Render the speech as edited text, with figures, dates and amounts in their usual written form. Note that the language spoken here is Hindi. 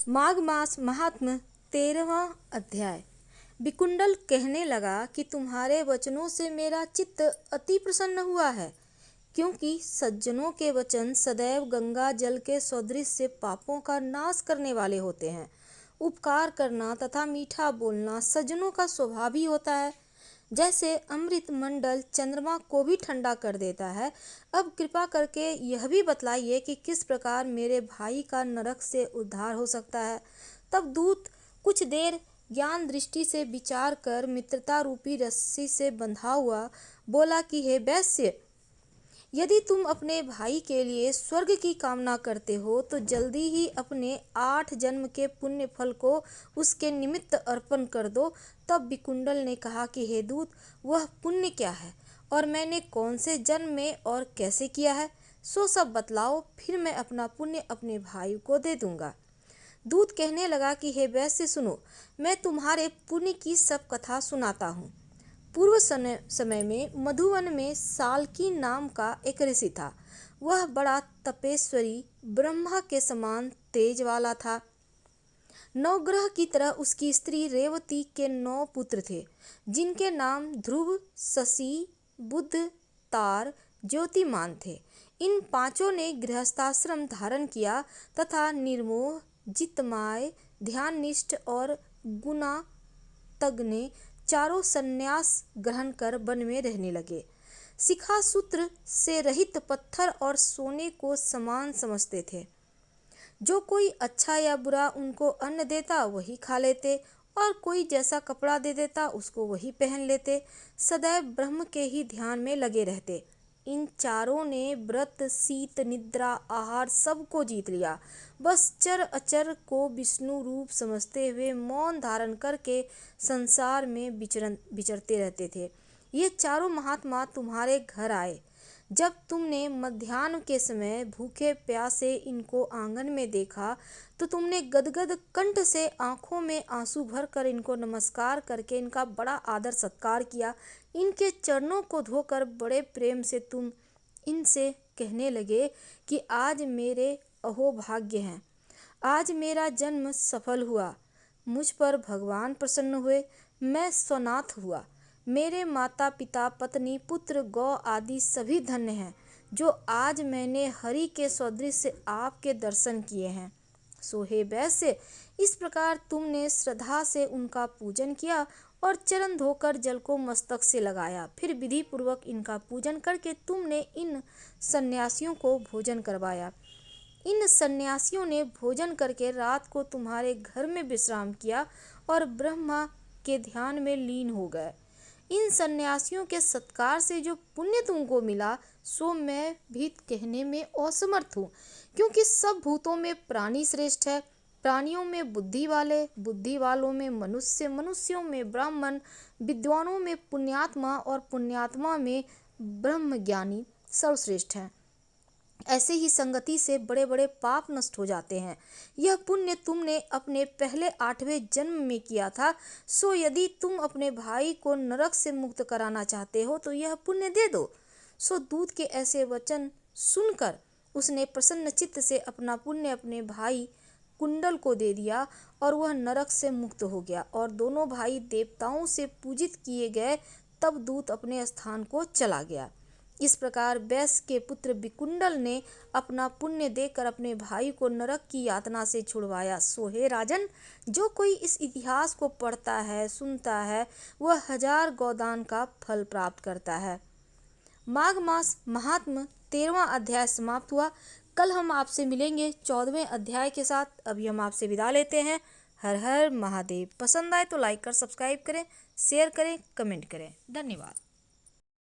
माघ मास महात्म्य 13वां अध्याय। विकुंडल कहने लगा कि तुम्हारे वचनों से मेरा चित्त अति प्रसन्न हुआ है, क्योंकि सज्जनों के वचन सदैव गंगा जल के सदृश से पापों का नाश करने वाले होते हैं। उपकार करना तथा मीठा बोलना सज्जनों का स्वभाव ही होता है। जैसे अमृत मंडल चंद्रमा को भी ठंडा कर देता है, अब कृपा करके यह भी बतलाइए कि किस प्रकार मेरे भाई का नरक से उद्धार हो सकता है। तब दूत कुछ देर ज्ञान दृष्टि से विचार कर मित्रता रूपी रस्सी से बंधा हुआ बोला कि हे वैश्य, यदि तुम अपने भाई के लिए स्वर्ग की कामना करते हो तो जल्दी ही अपने 8 जन्म के पुण्य फल को उसके निमित्त अर्पण कर दो। तब विकुंडल ने कहा कि हे दूत, वह पुण्य क्या है और मैंने कौन से जन्म में और कैसे किया है, सो सब बतलाओ, फिर मैं अपना पुण्य अपने भाई को दे दूंगा। दूत कहने लगा कि हे वैश्य सुनो, मैं तुम्हारे पुण्य की सब कथा सुनाता हूँ। पूर्व समय में मधुवन में साल्की नाम का एक ऋषि था। वह बड़ा तपेश्वरी ब्रह्मा के समान तेज वाला था। नवग्रह की तरह उसकी स्त्री रेवती के 9 पुत्र थे, जिनके नाम ध्रुव, शशि, बुध, तार, ज्योतिमान थे। इन पांचों ने गृहस्थाश्रम धारण किया तथा निर्मोह, जितमाय, ध्याननिष्ठ और गुणातग्ने चारों संन्यास ग्रहण कर वन में रहने लगे। शिखा सूत्र से रहित पत्थर और सोने को समान समझते थे। जो कोई अच्छा या बुरा उनको अन्न देता वही खा लेते और कोई जैसा कपड़ा दे देता उसको वही पहन लेते। सदैव ब्रह्म के ही ध्यान में लगे रहते। इन चारों ने व्रत, शीत, निद्रा, आहार सबको जीत लिया। बस चर अचर को विष्णु रूप समझते हुए मौन धारण करके संसार में विचरते रहते थे। ये चारों महात्मा तुम्हारे घर आए। जब तुमने मध्याह्न के समय भूखे प्यासे इनको आंगन में देखा तो तुमने गदगद कंठ से आंखों में आंसू भरकर इनको नमस्कार करके इनका बड़ा आदर सत्कार किया। इनके चरणों को धोकर बड़े प्रेम से तुम इनसे कहने लगे कि आज मेरे अहोभाग्य हैं, आज मेरा जन्म सफल हुआ, मुझ पर भगवान प्रसन्न हुए, मैं स्वनाथ हुआ, मेरे माता पिता पत्नी पुत्र गौ आदि सभी धन्य हैं, जो आज मैंने हरि के सदृश से आपके दर्शन किए हैं। सो हे वैश्य, इस प्रकार तुमने श्रद्धा से उनका पूजन किया और चरण धोकर जल को मस्तक से लगाया। फिर विधि पूर्वक इनका पूजन करके तुमने इन सन्यासियों को भोजन करवाया। इन सन्यासियों ने भोजन करके रात को तुम्हारे घर में विश्राम किया और ब्रह्मा के ध्यान में लीन हो गए। इन सन्यासियों के सत्कार से जो पुण्य तुमको मिला सो मैं भी कहने में असमर्थ हूँ, क्योंकि सब भूतों में प्राणी श्रेष्ठ है। प्राणियों में बुद्धि वाले, बुद्धि वालों में मनुष्य, मनुष्यों में ब्राह्मण, विद्वानों में पुण्यात्मा और पुण्यात्मा में ब्रह्मज्ञानी सर्वश्रेष्ठ हैं। ऐसे ही संगति से बड़े बड़े पाप नष्ट हो जाते हैं। यह पुण्य तुमने अपने पहले 8वें जन्म में किया था, सो यदि तुम अपने भाई को नरक से मुक्त कराना चाहते हो तो यह पुण्य दे दो। सो दूत के ऐसे वचन सुनकर उसने प्रसन्न चित्त से अपना पुण्य अपने भाई कुंडल को दे दिया और वह नरक से मुक्त हो गया और दोनों भाई देवताओं से पूजित किए गए। तब दूत अपने स्थान को चला गया। इस प्रकार वैश्य के पुत्र विकुंडल ने अपना पुण्य देकर अपने भाई को नरक की यातना से छुड़वाया। सो हे राजन, जो कोई इस इतिहास को पढ़ता है, सुनता है, वह 1000 गोदान का फल प्राप्त करता है। माघ मास महात्म्य 13वां अध्याय समाप्त हुआ। कल हम आपसे मिलेंगे 14वें अध्याय के साथ। अभी हम आपसे विदा लेते हैं। हर हर महादेव। पसंद आए तो लाइक कर सब्सक्राइब करें, शेयर करें, कमेंट करें। धन्यवाद।